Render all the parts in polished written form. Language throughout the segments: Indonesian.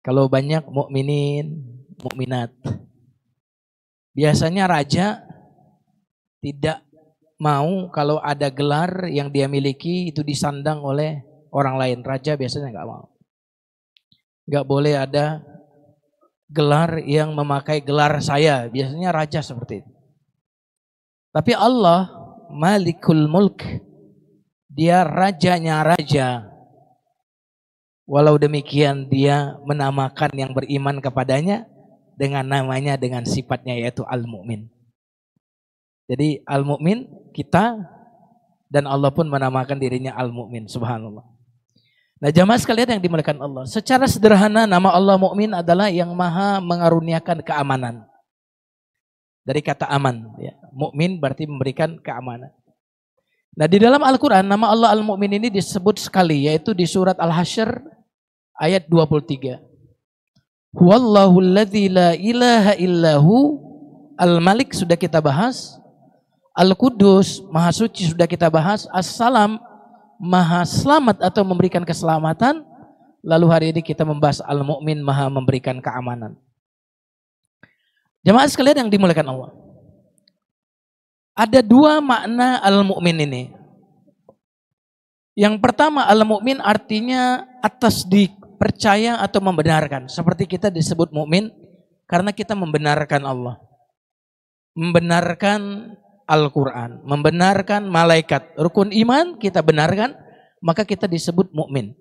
Kalau banyak mukminin, mukminat. Biasanya raja tidak mau kalau ada gelar yang dia miliki itu disandang oleh orang lain. Raja biasanya nggak mau. Nggak boleh ada gelar yang memakai gelar saya. Biasanya raja seperti itu. Tapi Allah Malikul Mulk, dia rajanya raja. Walau demikian dia menamakan yang beriman kepadanya dengan namanya, dengan sifatnya, yaitu Al-Mu'min. Jadi Al-Mu'min kita, dan Allah pun menamakan dirinya Al-Mu'min. Subhanallah. Nah jamaah sekalian yang dimuliakan Allah, secara sederhana nama Allah Mu'min adalah yang maha mengaruniakan keamanan. Dari kata aman, ya. Mu'min berarti memberikan keamanan. Nah di dalam Al-Quran nama Allah Al-Mu'min ini disebut sekali, yaitu di surat Al-Hasyr ayat 23. Huwallahu alladzi la ilaha illahu. Al-Malik sudah kita bahas. Al-Qudus, Maha Suci sudah kita bahas. As-Salam, Maha Selamat atau memberikan keselamatan. Lalu hari ini kita membahas Al-Mu'min, Maha memberikan keamanan. Jemaah sekalian yang dimuliakan Allah, ada dua makna Al-Mu'min ini. Yang pertama, Al-Mu'min artinya at-tasdiq, percaya atau membenarkan. Seperti kita disebut mukmin karena kita membenarkan Allah, membenarkan Al-Quran, membenarkan malaikat, rukun iman kita benarkan, maka kita disebut mukmin.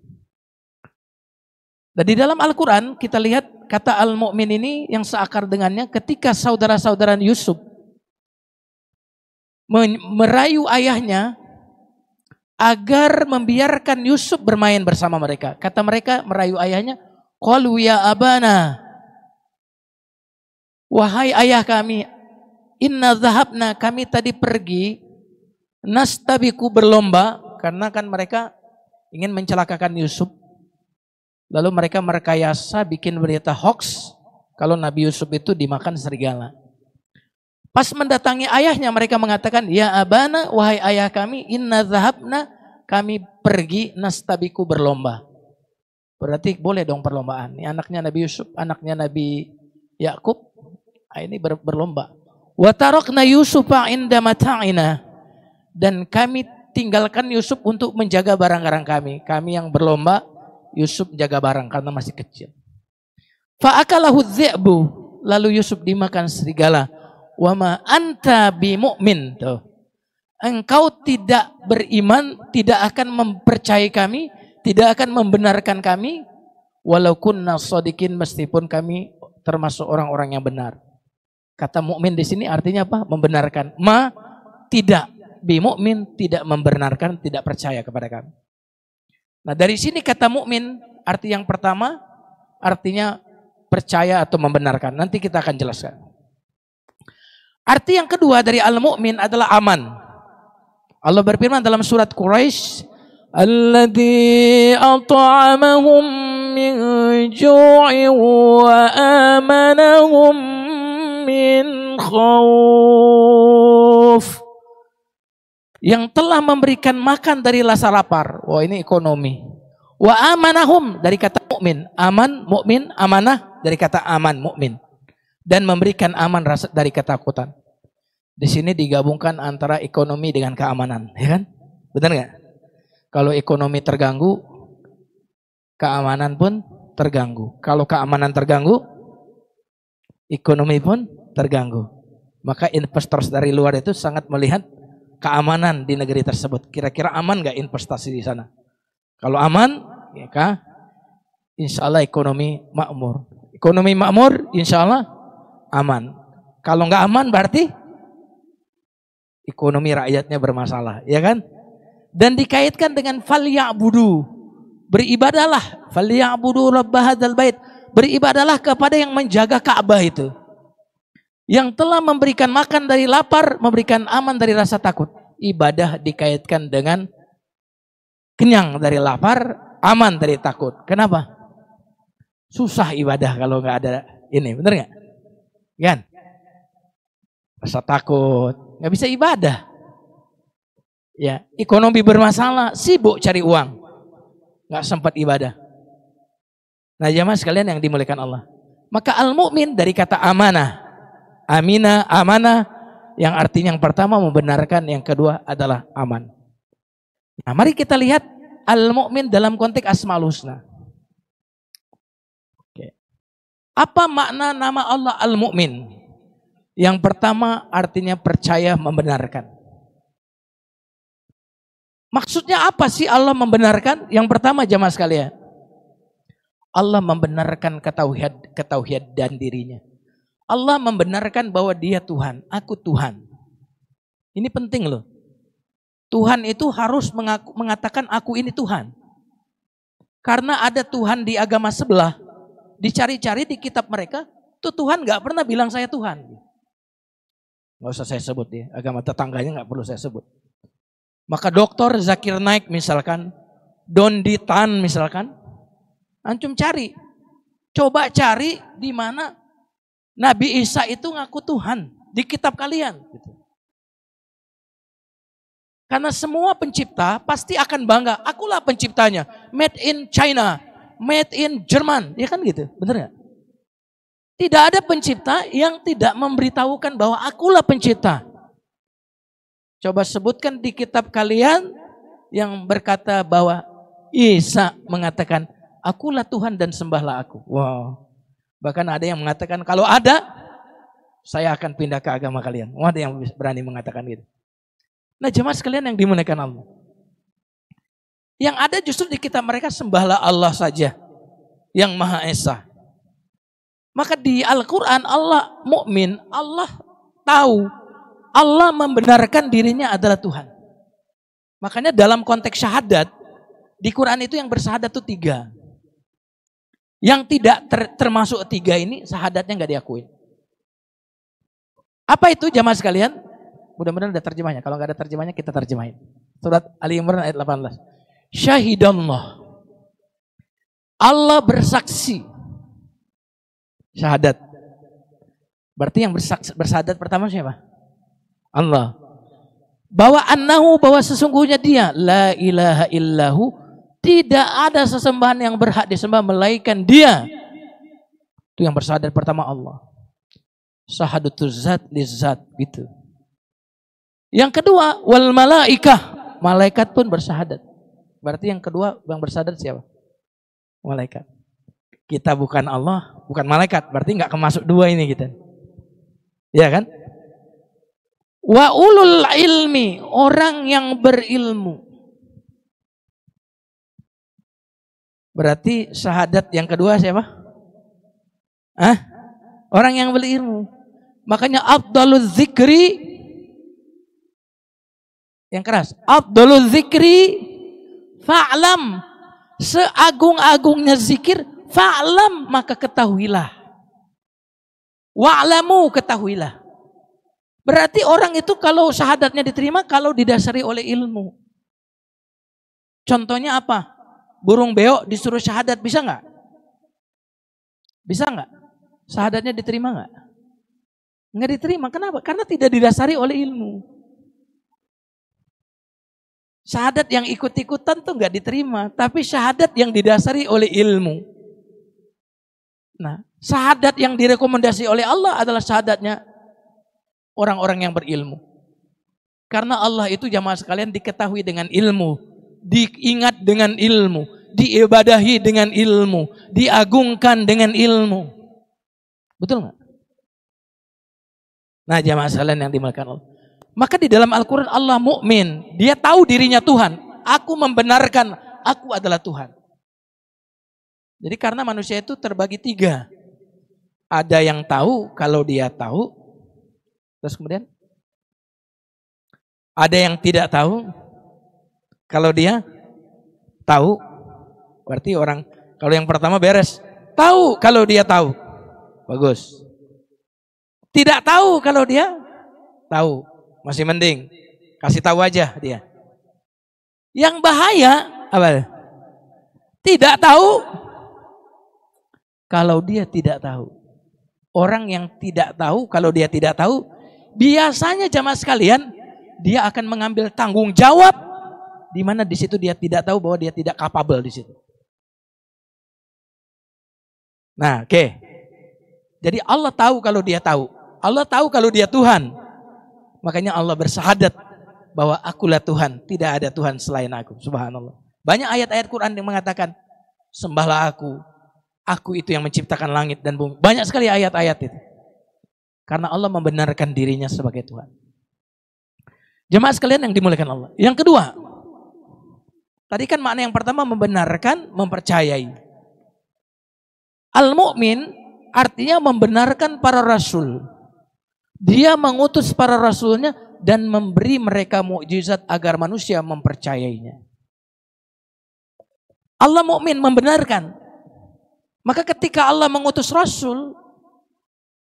Dan di dalam Al-Quran kita lihat kata Al-Mu'min ini yang seakar dengannya ketika saudara-saudara Yusuf merayu ayahnya agar membiarkan Yusuf bermain bersama mereka. Kata mereka merayu ayahnya, qalu ya abana, wahai ayah kami, inna dhahabna, kami tadi pergi, nastabiku, berlomba, karena kan mereka ingin mencelakakan Yusuf. Lalu mereka merekayasa bikin berita hoax kalau Nabi Yusuf itu dimakan serigala. Pas mendatangi ayahnya mereka mengatakan, ya abana, wahai ayah kami, inna dhahabna, kami pergi, nastabiku, berlomba. Berarti boleh dong perlombaan. Ini anaknya Nabi Yusuf, anaknya Nabi Yakub, ini berlomba. Wa tarakna Yusufa inda mata'ina, dan kami tinggalkan Yusuf untuk menjaga barang-barang kami. Kami yang berlomba, Yusuf jaga barang karena masih kecil. Fa akalahu dzi'bu, lalu Yusuf dimakan serigala. Wa ma anta bimu'min, tuh. Engkau tidak beriman, tidak akan mempercayai kami, tidak akan membenarkan kami, walau kunna shadiqin, meskipun kami termasuk orang-orang yang benar. Kata mukmin di sini artinya apa? Membenarkan. Ma, tidak, bimu'min, tidak membenarkan, tidak percaya kepada kami. Nah dari sini kata mukmin arti yang pertama artinya percaya atau membenarkan. Nanti kita akan jelaskan. Arti yang kedua dari al-mu'min adalah aman. Allah berfirman dalam surat Quraisy, alladzi at'amahum min ju'in wa amanahum min khauf. Yang telah memberikan makan dari rasa lapar. Wah, ini ekonomi. Wa amanahum dari kata mukmin, aman, mukmin, amanah dari kata aman, mukmin. Dan memberikan aman rasa dari ketakutan. Di sini digabungkan antara ekonomi dengan keamanan, ya kan? Benar nggak? Kalau ekonomi terganggu, keamanan pun terganggu. Kalau keamanan terganggu, ekonomi pun terganggu. Maka investor dari luar itu sangat melihat keamanan di negeri tersebut. Kira-kira aman nggak investasi di sana? Kalau aman, ya kan? Insya Allah ekonomi makmur. Ekonomi makmur, insya Allah aman. Kalau nggak aman berarti ekonomi rakyatnya bermasalah, ya kan? Dan dikaitkan dengan falyabudu, beribadahlah, falyabudu rabb hadzal bait, beribadahlah kepada yang menjaga Ka'bah itu, yang telah memberikan makan dari lapar, memberikan aman dari rasa takut. Ibadah dikaitkan dengan kenyang dari lapar, aman dari takut. Kenapa? Susah ibadah kalau nggak ada ini, bener nggak? Kan? Rasa takut, nggak bisa ibadah. Ya, ekonomi bermasalah, sibuk cari uang, nggak sempat ibadah. Nah, jamaah sekalian yang dimuliakan Allah. Maka al-mu'min dari kata amanah. Amina, amanah, yang artinya yang pertama membenarkan, yang kedua adalah aman. Nah, mari kita lihat al-mu'min dalam konteks Asmaul Husna. Oke. Apa makna nama Allah al-mu'min? Yang pertama artinya percaya, membenarkan. Maksudnya apa sih Allah membenarkan? Yang pertama jamaah sekalian, Allah membenarkan ketauhidan dirinya. Allah membenarkan bahwa dia Tuhan, aku Tuhan. Ini penting loh. Tuhan itu harus mengatakan aku ini Tuhan. Karena ada Tuhan di agama sebelah, dicari-cari di kitab mereka, tuh Tuhan gak pernah bilang saya Tuhan. Gak usah saya sebut ya, agama tetangganya gak perlu saya sebut. Maka Dr. Zakir Naik misalkan, Dondi Tan misalkan, antum cari, coba cari di mana Nabi Isa itu ngaku Tuhan di kitab kalian. Karena semua pencipta pasti akan bangga, akulah penciptanya, made in China, made in Jerman, ya kan gitu, bener gak? Tidak ada pencipta yang tidak memberitahukan bahwa akulah pencipta. Coba sebutkan di kitab kalian yang berkata bahwa Isa mengatakan, akulah Tuhan dan sembahlah aku. Wow. Bahkan ada yang mengatakan, kalau ada, saya akan pindah ke agama kalian. Wah, ada yang berani mengatakan gitu. Nah, jemaah sekalian yang dimuliakan Allah. Yang ada justru di kitab mereka, sembahlah Allah saja, yang Maha Esa. Maka di Al-Quran Allah mukmin, Allah tahu, Allah membenarkan dirinya adalah Tuhan. Makanya dalam konteks syahadat, di Quran itu yang bersyahadat itu 3. Yang tidak termasuk 3 ini, syahadatnya nggak diakuin. Apa itu jamaah sekalian? Mudah-mudahan ada terjemahnya. Kalau nggak ada terjemahnya kita terjemahin. Surat Ali Imran ayat 18. Syahidallah. Allah bersaksi. Syahadat. Berarti yang bersyahadat pertama siapa? Allah. Bahwa annahu, bahwa sesungguhnya dia la ilaha illahu, tidak ada sesembahan yang berhak disembah melainkan dia. Itu yang bersyahadat pertama Allah. Syahadatuz zat lizzat gitu. Yang kedua wal malaikah, malaikat pun bersyahadat. Berarti yang kedua yang bersyahadat siapa? Malaikat. Kita bukan Allah, bukan malaikat, berarti nggak kemasuk 2 ini kita. Ya kan? Wa ulul ilmi, orang yang berilmu. Berarti syahadat yang kedua siapa? Orang yang berilmu. Makanya afdaluz zikri, yang keras, afdaluz zikri fa'lam, seagung-agungnya zikir, fa'lam, maka ketahuilah. Wa'lamu, ketahuilah. Berarti orang itu kalau syahadatnya diterima kalau didasari oleh ilmu. Contohnya apa? Burung beo disuruh syahadat, bisa nggak? Bisa nggak? Syahadatnya diterima nggak? Nggak diterima. Kenapa? Karena tidak didasari oleh ilmu. Syahadat yang ikut-ikutan tuh nggak diterima. Tapi syahadat yang didasari oleh ilmu. Nah, syahadat yang direkomendasi oleh Allah adalah syahadatnya orang-orang yang berilmu. Karena Allah itu jamaah sekalian diketahui dengan ilmu, diingat dengan ilmu, diibadahi dengan ilmu, diagungkan dengan ilmu. Betul nggak? Nah, jamaah sekalian yang dimuliakan Allah. Maka di dalam Al-Quran Allah mukmin, dia tahu dirinya Tuhan. Aku membenarkan, aku adalah Tuhan. Jadi karena manusia itu terbagi 3. Ada yang tahu kalau dia tahu, terus kemudian ada yang tidak tahu kalau dia tahu. Berarti orang, kalau yang pertama beres, tahu kalau dia tahu, bagus. Tidak tahu kalau dia tahu, masih mending, kasih tahu aja dia. Yang bahaya apa? Tidak tahu kalau dia tidak tahu. Orang yang tidak tahu kalau dia tidak tahu, biasanya jamaah sekalian, dia akan mengambil tanggung jawab di mana di situ dia tidak tahu bahwa dia tidak capable di situ. Nah, oke. Jadi Allah tahu kalau dia tahu. Allah tahu kalau dia Tuhan. Makanya Allah bersyahadat bahwa akulah Tuhan, tidak ada Tuhan selain aku. Subhanallah. Banyak ayat-ayat Quran yang mengatakan, sembahlah aku itu yang menciptakan langit dan bumi. Banyak sekali ayat-ayat itu. Karena Allah membenarkan dirinya sebagai Tuhan. Jemaah sekalian yang dimuliakan Allah. Yang kedua, tadi kan makna yang pertama membenarkan, mempercayai. Al-mu'min artinya membenarkan para rasul. Dia mengutus para rasulnya dan memberi mereka mukjizat agar manusia mempercayainya. Allah mukmin membenarkan. Maka ketika Allah mengutus rasul,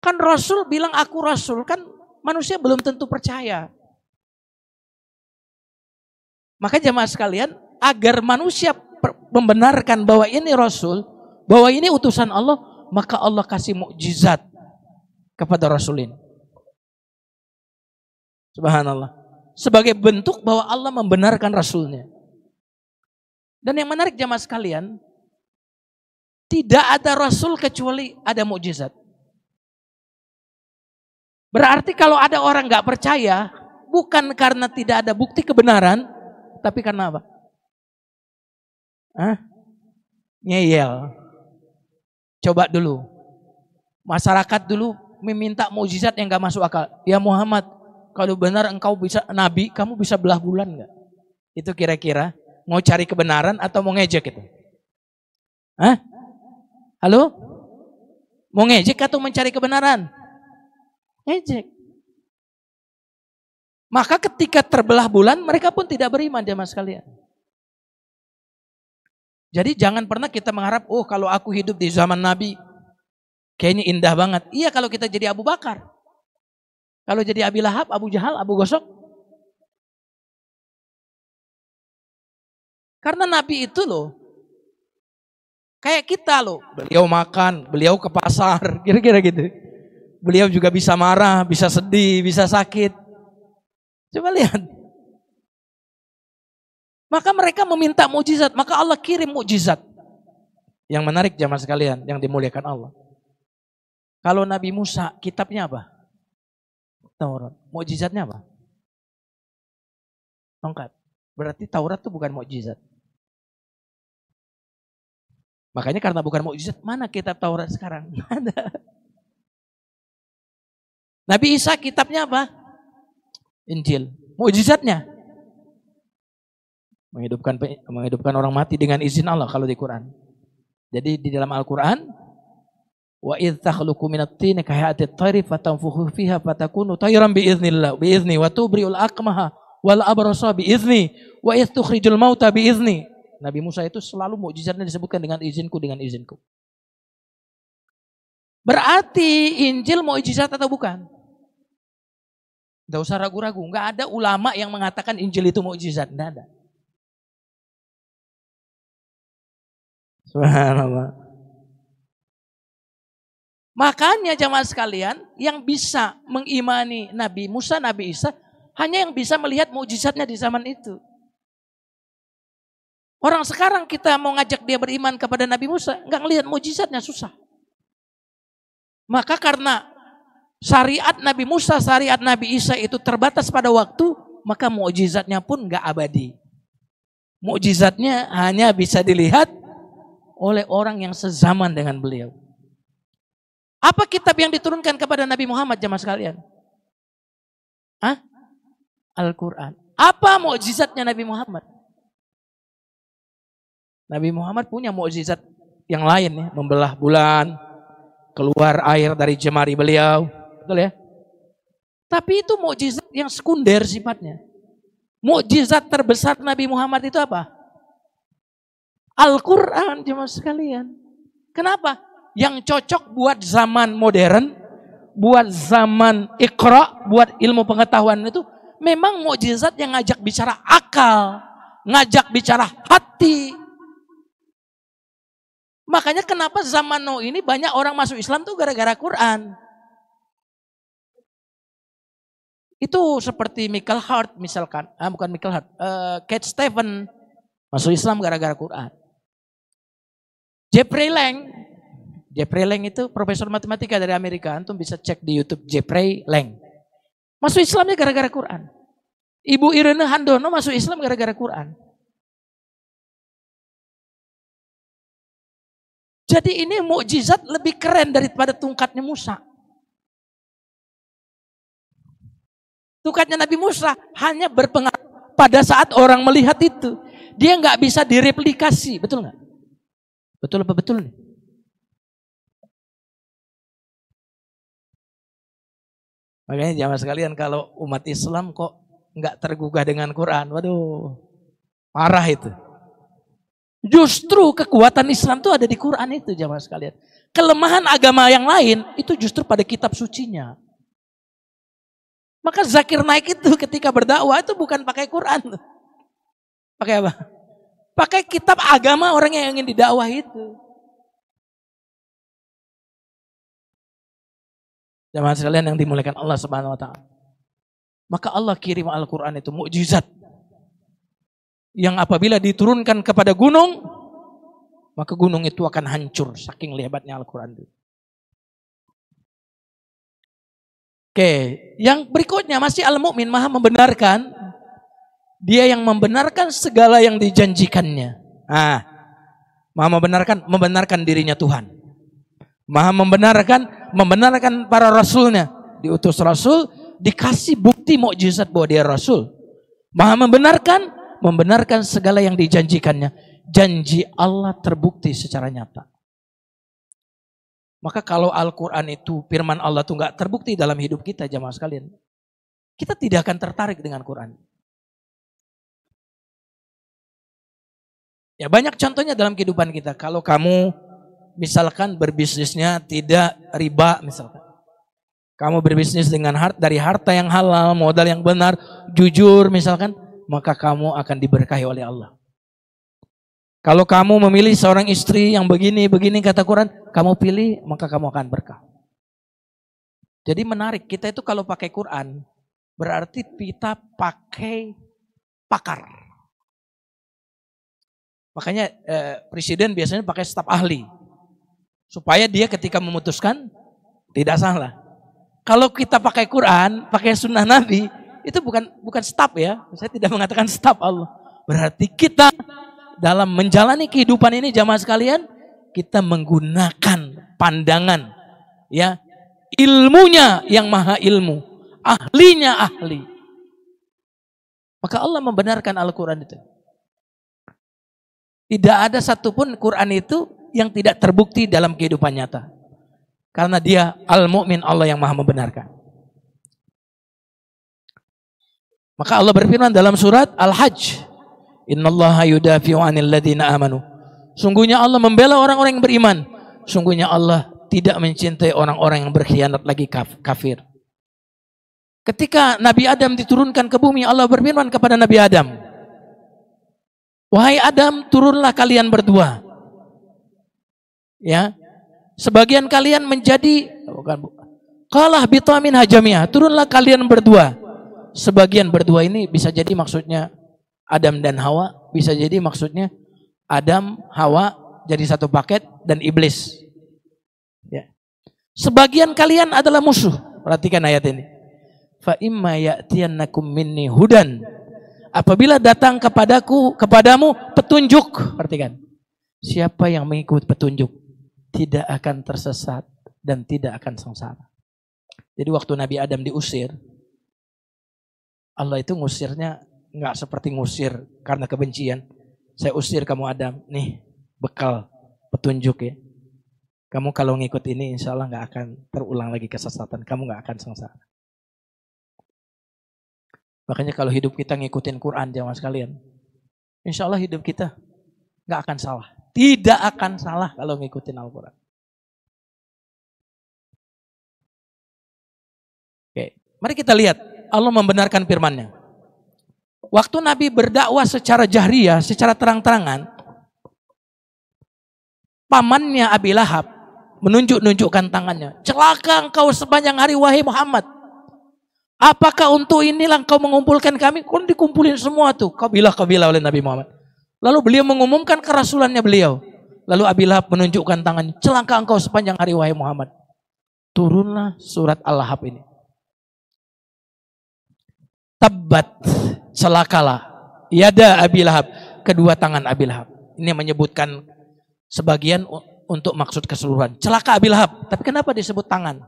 kan rasul bilang aku rasul, kan manusia belum tentu percaya. Maka jemaah sekalian, agar manusia membenarkan bahwa ini rasul, bahwa ini utusan Allah, maka Allah kasih mukjizat kepada rasul ini. Subhanallah. Sebagai bentuk bahwa Allah membenarkan rasulnya. Dan yang menarik jemaah sekalian, tidak ada rasul kecuali ada mukjizat. Berarti kalau ada orang gak percaya, bukan karena tidak ada bukti kebenaran, tapi karena apa? Ngeyel. Coba dulu. Masyarakat dulu meminta mukjizat yang gak masuk akal. Ya Muhammad, kalau benar engkau bisa nabi, kamu bisa belah bulan enggak? Itu kira-kira mau cari kebenaran atau mau ngejek itu? Halo? Mau ngejek atau mencari kebenaran? Ngejek. Maka ketika terbelah bulan, mereka pun tidak beriman, jemaah sekalian. Jadi jangan pernah kita mengharap, oh kalau aku hidup di zaman Nabi, kayaknya indah banget. Iya kalau kita jadi Abu Bakar. Kalau jadi Abi Lahab, Abu Jahal, Abu Gosok. Karena Nabi itu loh, kayak kita loh. Beliau makan, beliau ke pasar, kira-kira gitu. Beliau juga bisa marah, bisa sedih, bisa sakit. Coba lihat. Maka mereka meminta mukjizat, maka Allah kirim mukjizat. Yang menarik jemaah sekalian, yang dimuliakan Allah. Kalau Nabi Musa, kitabnya apa? Taurat. Mukjizatnya apa? Tongkat. Berarti Taurat itu bukan mukjizat. Makanya karena bukan mukjizat, mana kitab Taurat sekarang? Ada. Nabi Isa kitabnya apa? Injil. Mukjizatnya menghidupkan orang mati dengan izin Allah kalau di Quran. Jadi di dalam Al-Quran, wa idz takhluqu minat tin ka hayatit tayri fatanfukhu fiha fatakunu tayran bi izni wa tubri'ul aqmaha wal abrasa bi izni wa idz tukhrijul mauta bi izni. Nabi Musa itu selalu mukjizatnya disebutkan dengan izinku. Berarti Injil mukjizat atau bukan? Enggak usah ragu-ragu, enggak ada ulama yang mengatakan Injil itu mukjizat, enggak ada. Subhanallah. Makanya jamaah sekalian, yang bisa mengimani Nabi Musa, Nabi Isa, hanya yang bisa melihat mukjizatnya di zaman itu. Orang sekarang kita mau ngajak dia beriman kepada Nabi Musa, nggak ngelihat mukjizatnya, susah. Maka karena syariat Nabi Musa, syariat Nabi Isa itu terbatas pada waktu, maka mukjizatnya pun nggak abadi. Mukjizatnya hanya bisa dilihat oleh orang yang sezaman dengan beliau. Apa kitab yang diturunkan kepada Nabi Muhammad jemaah sekalian? Al-Quran. Apa mukjizatnya Nabi Muhammad? Nabi Muhammad punya mukjizat yang lain ya, membelah bulan, keluar air dari jemari beliau, betul ya? Tapi itu mukjizat yang sekunder sifatnya. Mukjizat terbesar Nabi Muhammad itu apa? Al-Quran jemaah sekalian. Kenapa? Yang cocok buat zaman modern, buat zaman Iqra, buat ilmu pengetahuan itu memang mukjizat yang ngajak bicara akal, ngajak bicara hati. Makanya kenapa zaman now ini banyak orang masuk Islam tuh gara-gara Quran. Itu seperti Michael Hart misalkan, bukan Michael Hart, Kate Stevens masuk Islam gara-gara Quran. Jeffrey Lang Jeffrey Lang itu profesor matematika dari Amerika. Antum bisa cek di YouTube Jeffrey Lang. Masuk Islamnya gara-gara Quran. Ibu Irene Handono masuk Islam gara-gara Quran. Jadi ini mukjizat lebih keren daripada tongkatnya Musa. Tongkatnya Nabi Musa hanya berpengaruh pada saat orang melihat itu. Dia nggak bisa direplikasi, betul nggak? Betul apa betul nih? Makanya jamaah sekalian, kalau umat Islam kok nggak tergugah dengan Quran, waduh, parah itu. Justru kekuatan Islam itu ada di Quran itu jamaah sekalian. Kelemahan agama yang lain itu justru pada kitab sucinya. Maka Zakir Naik itu ketika berdakwah itu bukan pakai Quran. Pakai apa? Pakai kitab agama orang yang ingin didakwah itu. Jamaah sekalian yang dimuliakan Allah Subhanahu wa taala. Maka Allah kirim Al-Qur'an itu mukjizat. Yang apabila diturunkan kepada gunung, maka gunung itu akan hancur saking hebatnya Al-Qur'an itu. Oke, yang berikutnya masih Al-Mu'min, Maha membenarkan. Dia yang membenarkan segala yang dijanjikannya. Maha membenarkan dirinya Tuhan. Maha membenarkan para rasulnya. Diutus rasul, dikasih bukti mukjizat bahwa dia rasul. Maha membenarkan segala yang dijanjikannya. Janji Allah terbukti secara nyata. Maka kalau Al-Quran itu firman Allah itu nggak terbukti dalam hidup kita jamaah sekalian, kita tidak akan tertarik dengan Quran. Ya banyak contohnya dalam kehidupan kita. Kalau kamu misalkan berbisnisnya tidak riba misalkan. Kamu berbisnis dari harta yang halal, modal yang benar, jujur misalkan, maka kamu akan diberkahi oleh Allah. Kalau kamu memilih seorang istri yang begini kata Quran, kamu pilih maka kamu akan berkah. Jadi menarik, kita itu kalau pakai Quran berarti kita pakai pakar. Makanya presiden biasanya pakai staf ahli. Supaya dia ketika memutuskan tidak salah. Kalau kita pakai Quran, pakai sunnah Nabi, itu bukan staf ya. Saya tidak mengatakan staf Allah. Berarti kita dalam menjalani kehidupan ini jamaah sekalian, kita menggunakan pandangan ya, ilmunya yang maha ilmu, ahlinya ahli. Maka Allah membenarkan Al-Quran itu. Tidak ada satupun Quran itu yang tidak terbukti dalam kehidupan nyata. Karena dia Al-Mu'min, Allah yang maha membenarkan. Maka Allah berfirman dalam surat Al-Hajj, Innallaha yudafi'u 'anil ladzina amanu. Sungguhnya Allah membela orang-orang yang beriman. Sungguhnya Allah tidak mencintai orang-orang yang berkhianat lagi kafir. Ketika Nabi Adam diturunkan ke bumi, Allah berfirman kepada Nabi Adam, wahai Adam, turunlah kalian berdua. Ya. Sebagian kalian menjadi qalah bitamin hajamiyah, turunlah kalian berdua. Sebagian berdua ini bisa jadi maksudnya Adam dan Hawa, bisa jadi maksudnya Adam, Hawa jadi satu paket dan iblis. Ya. Sebagian kalian adalah musuh. Perhatikan ayat ini. Fa imma ya'tiyannakum minni hudan. Apabila datang kepadamu petunjuk. Perhatikan. Siapa yang mengikut petunjuk tidak akan tersesat dan tidak akan sengsara. Jadi waktu Nabi Adam diusir, Allah itu ngusirnya nggak seperti ngusir karena kebencian. Saya usir kamu Adam, nih bekal petunjuk ya. Kamu kalau ngikut ini insya Allah nggak akan terulang lagi kesesatan. Kamu nggak akan sengsara. Makanya kalau hidup kita ngikutin Quran jamaah sekalian, insya Allah hidup kita nggak akan salah. Tidak akan salah kalau ngikutin Al-Quran. Oke, mari kita lihat Allah membenarkan firman-Nya. Waktu Nabi berdakwah secara jahriyah, secara terang-terangan, pamannya Abi Lahab menunjukkan tangannya. Celaka engkau sepanjang hari wahai Muhammad. Apakah untuk inilah engkau mengumpulkan kami? Kau dikumpulin semua tuh kabilah-kabilah oleh Nabi Muhammad. Lalu beliau mengumumkan kerasulannya beliau. Lalu Abi Lahab menunjukkan tangannya. Celaka engkau sepanjang hari wahai Muhammad. Turunlah surat Al-Lahab ini. Tabbat, celakalah. Yada Abi Lahab, kedua tangan Abi Lahab. Ini menyebutkan sebagian untuk maksud keseluruhan. Celaka Abi Lahab, tapi kenapa disebut tangan?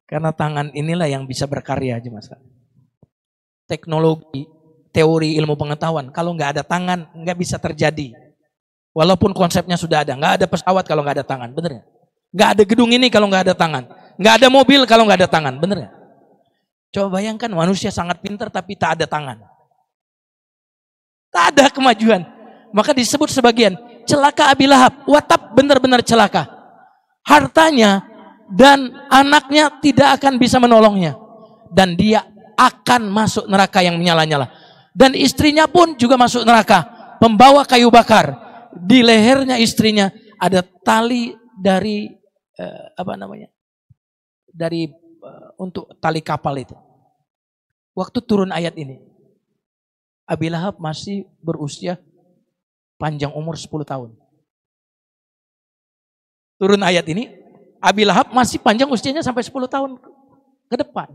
Karena tangan inilah yang bisa berkarya aja mas. Teknologi, teori ilmu pengetahuan, kalau nggak ada tangan nggak bisa terjadi. Walaupun konsepnya sudah ada, nggak ada pesawat kalau nggak ada tangan, bener ya? Nggak ada gedung ini kalau nggak ada tangan, nggak ada mobil kalau nggak ada tangan, bener ya? Coba bayangkan manusia sangat pintar tapi tak ada tangan, tak ada kemajuan. Maka disebut sebagian celaka Abi Lahab, watab benar-benar celaka. Hartanya dan anaknya tidak akan bisa menolongnya, dan dia akan masuk neraka yang menyala-nyala. Dan istrinya pun juga masuk neraka, pembawa kayu bakar. Di lehernya istrinya ada tali dari untuk tali kapal itu. Waktu turun ayat ini, Abi Lahab masih berusia panjang umur 10 tahun. Turun ayat ini, Abi Lahab masih panjang usianya sampai 10 tahun ke depan.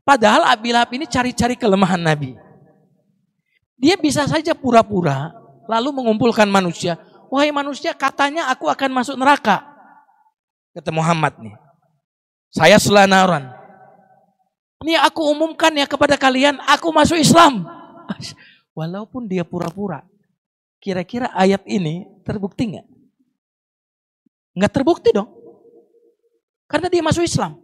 Padahal Abi Lahab ini cari-cari kelemahan Nabi. Dia bisa saja pura-pura lalu mengumpulkan manusia. Wahai manusia, katanya aku akan masuk neraka. Kata Muhammad nih. Saya selanaran. Ini aku umumkan ya kepada kalian, aku masuk Islam. Walaupun dia pura-pura. Kira-kira ayat ini terbukti nggak? Nggak terbukti dong. Karena dia masuk Islam.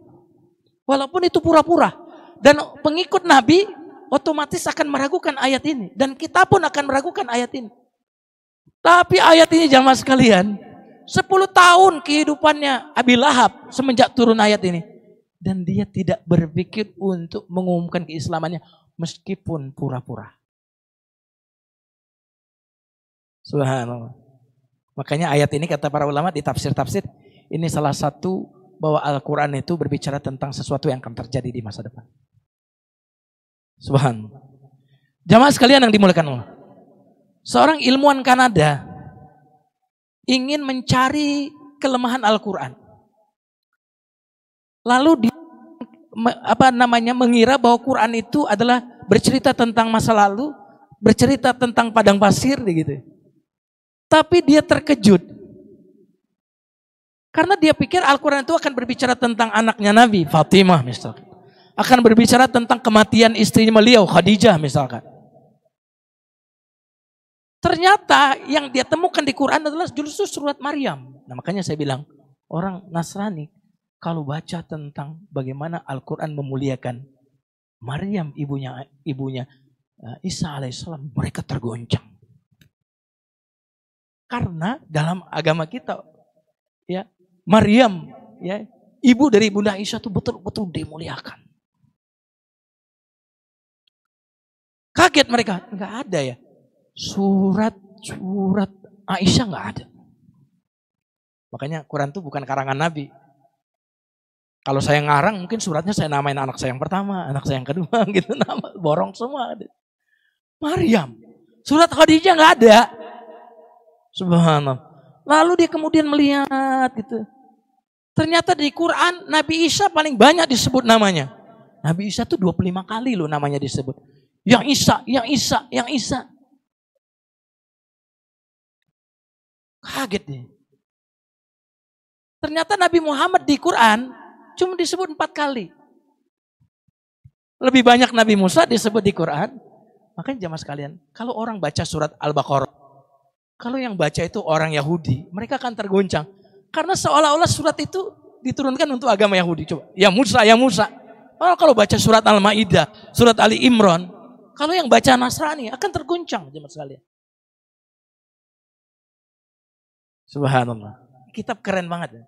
Walaupun itu pura-pura. Dan pengikut Nabi otomatis akan meragukan ayat ini. Dan kita pun akan meragukan ayat ini. Tapi ayat ini jamaah sekalian, 10 tahun kehidupannya Abi Lahab semenjak turun ayat ini. Dan dia tidak berpikir untuk mengumumkan keislamannya meskipun pura-pura. Subhanallah. Makanya ayat ini kata para ulama di tafsir-tafsir, ini salah satu bahwa Al-Quran itu berbicara tentang sesuatu yang akan terjadi di masa depan. Subhanallah. Jamaah sekalian yang dimuliakan Allah. Seorang ilmuwan Kanada ingin mencari kelemahan Al-Quran. Lalu dia mengira bahwa Quran itu adalah bercerita tentang masa lalu, bercerita tentang padang pasir gitu. Tapi dia terkejut. Karena dia pikir Al-Quran itu akan berbicara tentang anaknya Nabi, Fatimah misalkan. Akan berbicara tentang kematian istrinya beliau, Khadijah misalkan. Ternyata yang dia temukan di Quran adalah justru surat Maryam. Nah makanya saya bilang, orang Nasrani kalau baca tentang bagaimana Al-Quran memuliakan Maryam ibunya Isa alaihissalam, mereka tergoncang. Karena dalam agama kita, ya Maryam, ya ibu dari Bunda Aisyah itu betul-betul dimuliakan. Kaget mereka, nggak ada ya. Surat Aisyah nggak ada. Makanya Quran itu bukan karangan Nabi. Kalau saya ngarang mungkin suratnya saya namain anak saya yang pertama, anak saya yang kedua gitu, nama borong semua. Maryam, surat Khadijah nggak ada. Subhanallah. Lalu dia kemudian melihat gitu. Ternyata di Quran Nabi Isa paling banyak disebut namanya. Nabi Isa tuh 25 kali loh namanya disebut. Yang Isa, yang Isa, yang Isa. Kaget nih. Ternyata Nabi Muhammad di Quran cuma disebut 4 kali. Lebih banyak Nabi Musa disebut di Quran. Makanya jamaah sekalian, kalau orang baca surat Al-Baqarah, kalau yang baca itu orang Yahudi, mereka akan tergoncang. Karena seolah-olah surat itu diturunkan untuk agama Yahudi. Coba, ya Musa, ya Musa. Kalau baca surat Al-Ma'idah, surat Ali Imran, kalau yang baca Nasrani akan tergoncang jemaah sekalian. Subhanallah. Kitab keren banget ya.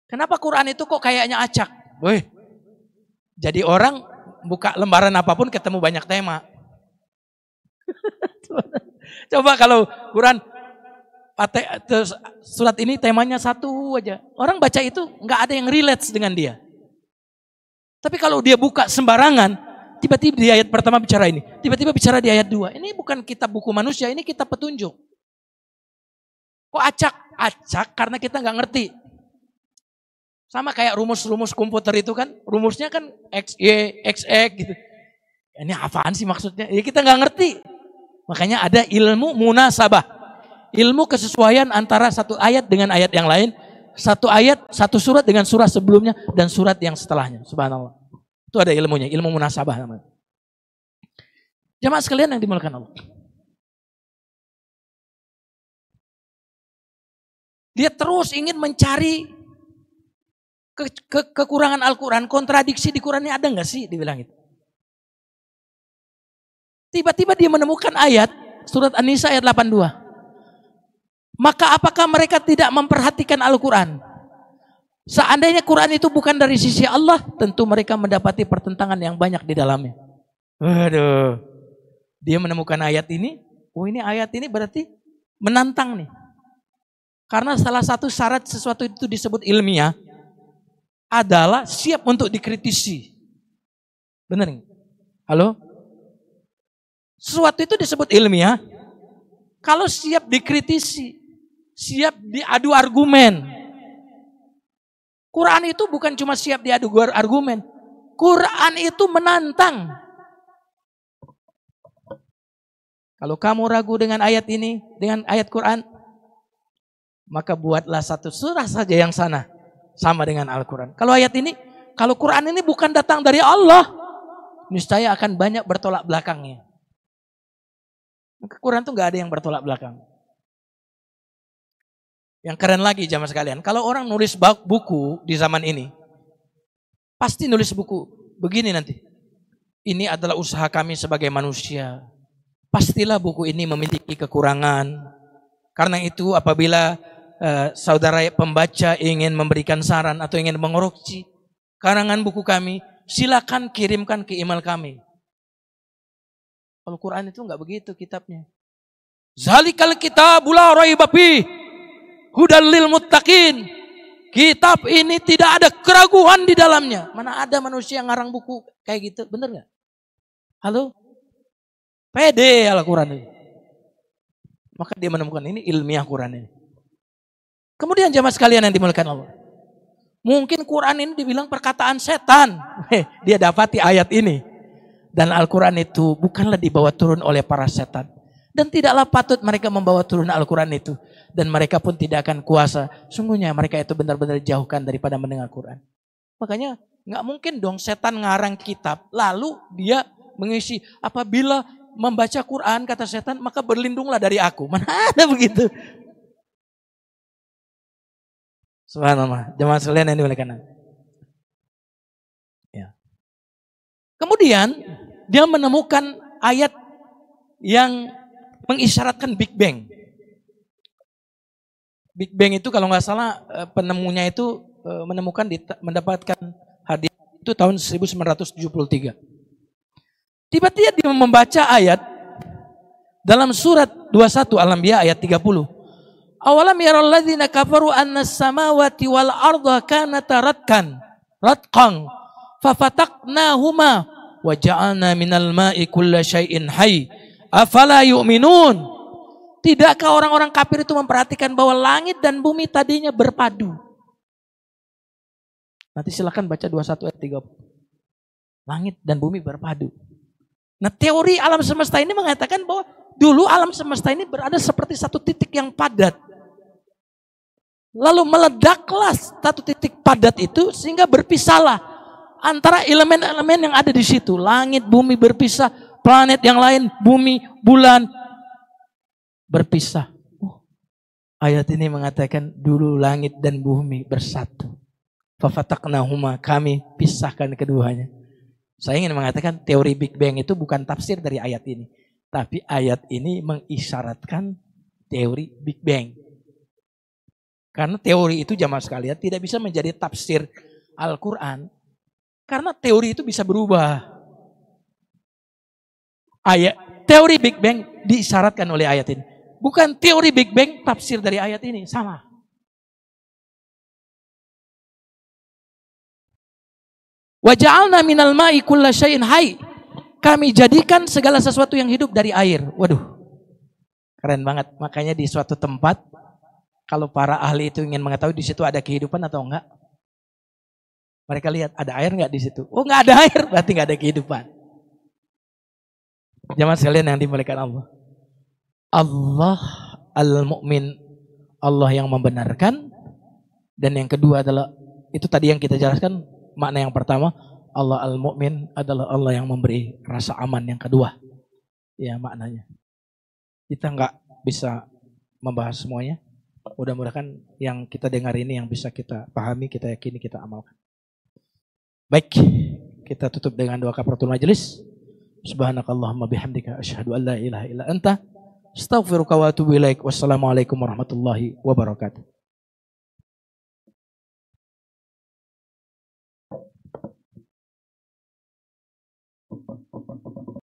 Kenapa Quran itu kok kayaknya acak? Woi. Jadi orang buka lembaran apapun ketemu banyak tema. Coba kalau Quran surat ini temanya satu aja. Orang baca itu nggak ada yang relate dengan dia. Tapi kalau dia buka sembarangan, tiba-tiba di ayat pertama bicara ini, tiba-tiba bicara di ayat 2. Ini bukan kitab buku manusia, ini kitab petunjuk. Kok acak? Acak karena kita nggak ngerti. Sama kayak rumus-rumus komputer itu kan, rumusnya kan X, Y, X, X gitu. Ini apaan sih maksudnya? Ya kita nggak ngerti. Makanya ada ilmu munasabah. Ilmu kesesuaian antara satu ayat dengan ayat yang lain. Satu ayat, satu surat dengan surat sebelumnya dan surat yang setelahnya. Subhanallah. Itu ada ilmunya, ilmu munasabah namanya. Jamaah sekalian yang dimuliakan Allah. Dia terus ingin mencari kekurangan Al-Quran, kontradiksi di Quran ini ada nggak sih? Dibilang itu. Tiba-tiba dia menemukan ayat surat An-Nisa ayat 82. Maka apakah mereka tidak memperhatikan Al-Quran? Seandainya Quran itu bukan dari sisi Allah, tentu mereka mendapati pertentangan yang banyak di dalamnya. Waduh, dia menemukan ayat ini. Oh, ini ayat ini berarti menantang nih. Karena salah satu syarat sesuatu itu disebut ilmiah adalah siap untuk dikritisi. Benar nggak? Halo? Sesuatu itu disebut ilmiah kalau siap dikritisi, siap diadu argumen. Quran itu bukan cuma siap diadu argumen. Quran itu menantang. Kalau kamu ragu dengan ayat ini, dengan ayat Quran, maka buatlah satu surah saja yang sana. Sama dengan Al-Quran. Kalau ayat ini, kalau Quran ini bukan datang dari Allah, niscaya akan banyak bertolak belakangnya. Maka Quran itu nggak ada yang bertolak belakang. Yang keren lagi jamaah sekalian, kalau orang nulis buku di zaman ini, pasti nulis buku begini nanti. Ini adalah usaha kami sebagai manusia. Pastilah buku ini memiliki kekurangan. Karena itu apabila saudara pembaca ingin memberikan saran atau ingin mengoreksi karangan buku kami, silakan kirimkan ke email kami. Kalau Quran itu enggak begitu kitabnya. Zalikal kitabul la raiba fi hudal lil muttaqin. Kitab ini tidak ada keraguan di dalamnya. Mana ada manusia yang ngarang buku kayak gitu, bener enggak? Halo? Pede Al-Quran ini. Maka dia menemukan ini ilmiah Quran ini. Kemudian jamaah sekalian yang dimuliakan Allah. Mungkin Quran ini dibilang perkataan setan. Dia dapati ayat ini. Dan Al-Quran itu bukanlah dibawa turun oleh para setan. Dan tidaklah patut mereka membawa turun Al-Quran itu. Dan mereka pun tidak akan kuasa. Sungguhnya mereka itu benar-benar jauhkan daripada mendengar Quran. Makanya nggak mungkin dong setan ngarang kitab. Lalu dia mengisi apabila membaca Quran kata setan maka berlindunglah dari aku. Mana ada begitu? Subhanallah, jemaah sekalian yang dimuliakan Allah. Ya. Kemudian dia menemukan ayat yang mengisyaratkan Big Bang. Big Bang itu kalau nggak salah penemunya itu mendapatkan hadiah itu tahun 1973. Tiba-tiba dia membaca ayat dalam surat 21 Al-Anbiya ayat 30. Awalam yaral ladzina kafaru annas samawati wal arda kanata ratqan fafataqnahuma wa ja'alna minal ma'i kulla syai'in hayy afala yu'minun. Tidakkah orang-orang kafir itu memperhatikan bahwa langit dan bumi tadinya berpadu? Nanti silakan baca 21 ayat 30. Langit dan bumi berpadu. Nah, teori alam semesta ini mengatakan bahwa dulu alam semesta ini berada seperti satu titik yang padat. Lalu meledaklah satu titik padat itu sehingga berpisahlah antara elemen-elemen yang ada di situ. Langit, bumi berpisah, planet yang lain, bumi, bulan berpisah. Ayat ini mengatakan dulu langit dan bumi bersatu. Fafataqnahuma, kami pisahkan keduanya. Saya ingin mengatakan teori Big Bang itu bukan tafsir dari ayat ini. Tapi ayat ini mengisyaratkan teori Big Bang. Karena teori itu jamaah sekalian tidak bisa menjadi tafsir Al-Quran. Karena teori itu bisa berubah. Teori Big Bang diisyaratkan oleh ayat ini. Bukan teori Big Bang tafsir dari ayat ini. Sama. Wa ja'alna minal ma'i kulla syai'in hayy. kami jadikan segala sesuatu yang hidup dari air. Waduh, keren banget. Makanya di suatu tempat, kalau para ahli itu ingin mengetahui di situ ada kehidupan atau enggak, mereka lihat ada air enggak di situ. Oh, enggak ada air, berarti enggak ada kehidupan. Jamaah sekalian yang dimuliakan Allah. Allah al-mu'min, Allah yang membenarkan. Dan yang kedua adalah, itu tadi yang kita jelaskan, makna yang pertama, Allah al-mu'min adalah Allah yang memberi rasa aman. Yang kedua, ya maknanya. Kita enggak bisa membahas semuanya. Mudah-mudahan yang kita dengar ini yang bisa kita pahami, kita yakini, kita amalkan. Baik, kita tutup dengan doa kafaratul majelis. Subhanakallahumma bihamdika asyhadu an la ilaha illa anta astaghfiruka wa atubu ilaik. Wassalamualaikum warahmatullahi wabarakatuh.